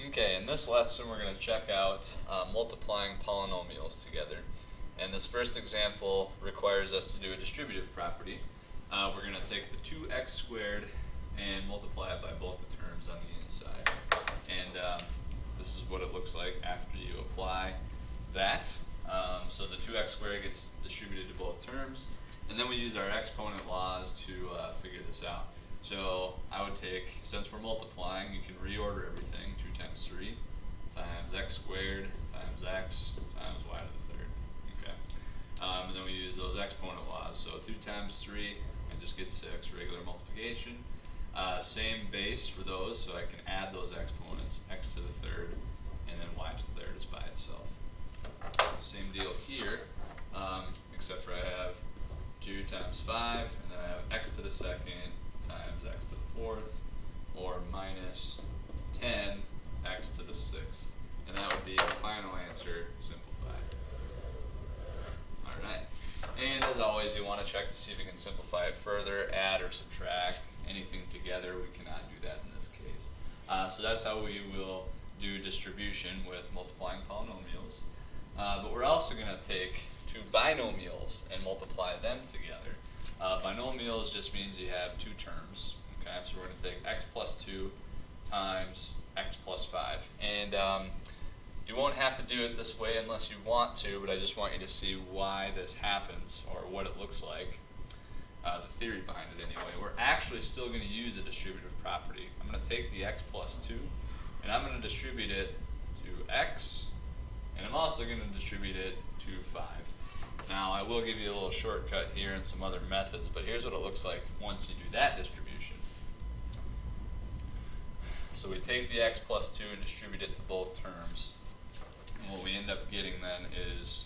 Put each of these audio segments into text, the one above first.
Okay, in this lesson we're going to check out multiplying polynomials together. And this first example requires us to do a distributive property. We're going to take the 2x squared and multiply it by both the terms on the inside. And this is what it looks like after you apply that. So the 2x squared gets distributed to both terms. And then we use our exponent laws to figure this out. So I would take, since we're multiplying, you can reorder everything. 2 times 3 times x squared times x times y to the third. Okay. And then we use those exponent laws. So 2 times 3, I just get 6, regular multiplication. Same base for those, so I can add those exponents, x to the third, and then y to the third is by itself. Same deal here, except for I have 2 times 5, and then I have x to the second times x to the fourth, or minus 10 x to the sixth. And that would be the final answer simplified. Alright. And as always, you want to check to see if you can simplify it further, add or subtract anything together. We cannot do that in this case. So that's how we will do distribution with multiplying polynomials. But we're also going to take two binomials and multiply them together. Binomials just means you have two terms. Okay, so we're going to take x plus 2 times x plus 5. And you won't have to do it this way unless you want to, but I just want you to see why this happens or what it looks like. The theory behind it anyway. We're actually still going to use a distributive property. I'm going to take the x plus 2 and I'm going to distribute it to x, and I'm also going to distribute it to 5. Now I will give you a little shortcut here and some other methods, but here's what it looks like once you do that distribution. So we take the x plus 2 and distribute it to both terms. And what we end up getting then is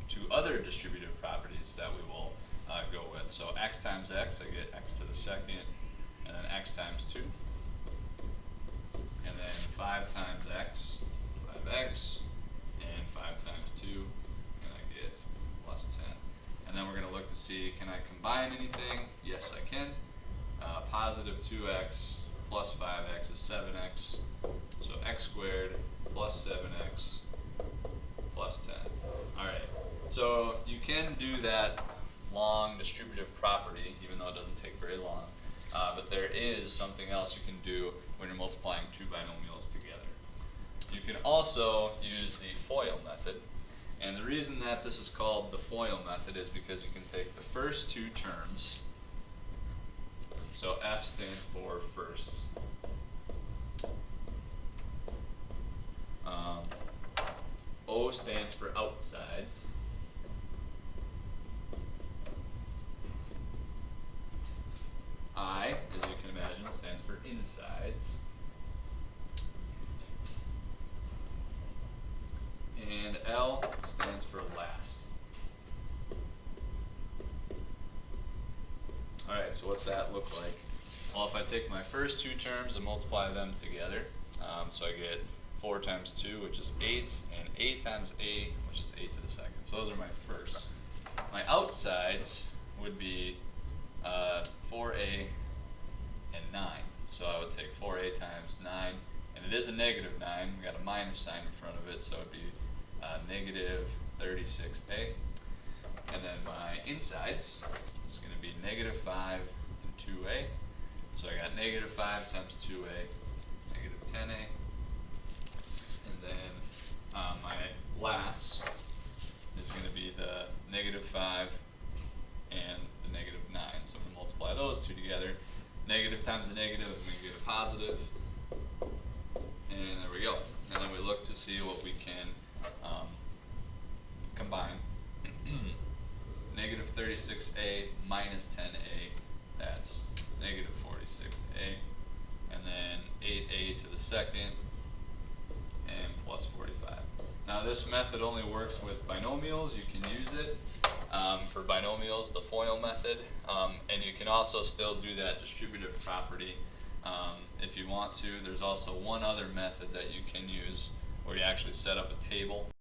two other distributive properties that we will go with. So x times x, I get x to the second, and then x times 2. And then 5 times x, 5x, and 5 times 2, and I get plus 10. And then we're going to look to see, can I combine anything? Yes, I can. Positive 2x plus 5x is 7x. So x squared plus 7x plus 10. Alright, so you can do that long distributive property, even though it doesn't take very long. But there is something else you can do when you're multiplying two binomials together. You can also use the FOIL method. And the reason that this is called the FOIL method is because you can take the first two terms. So F stands for firsts. O stands for outsides. I, as you can imagine, stands for insides. And L stands for last. Alright, so what's that look like? Well, if I take my first two terms and multiply them together, so I get 4 times 2, which is 8, and 8 times a, which is 8 to the second. So those are my firsts. My outsides would be 4a and 9. So I would take 4a times 9, and it is a negative 9. We got a minus sign in front of it, so it would be negative 36a. And then my insides is going to be negative 5 and 2a. So I got negative 5 times 2a, negative 10a. And then my last is going to be the negative 5 and the negative 9. So I'm going to multiply those two together. Negative times a negative, I'm going to get a positive. And there we go. And then we look to see what we can combine. Negative 36a minus 10a, that's negative 46a. And then 8a to the second, and plus 45. Now this method only works with binomials. You can use it for binomials, the FOIL method, and you can also still do that distributive property if you want to. There's also one other method that you can use where you actually set up a table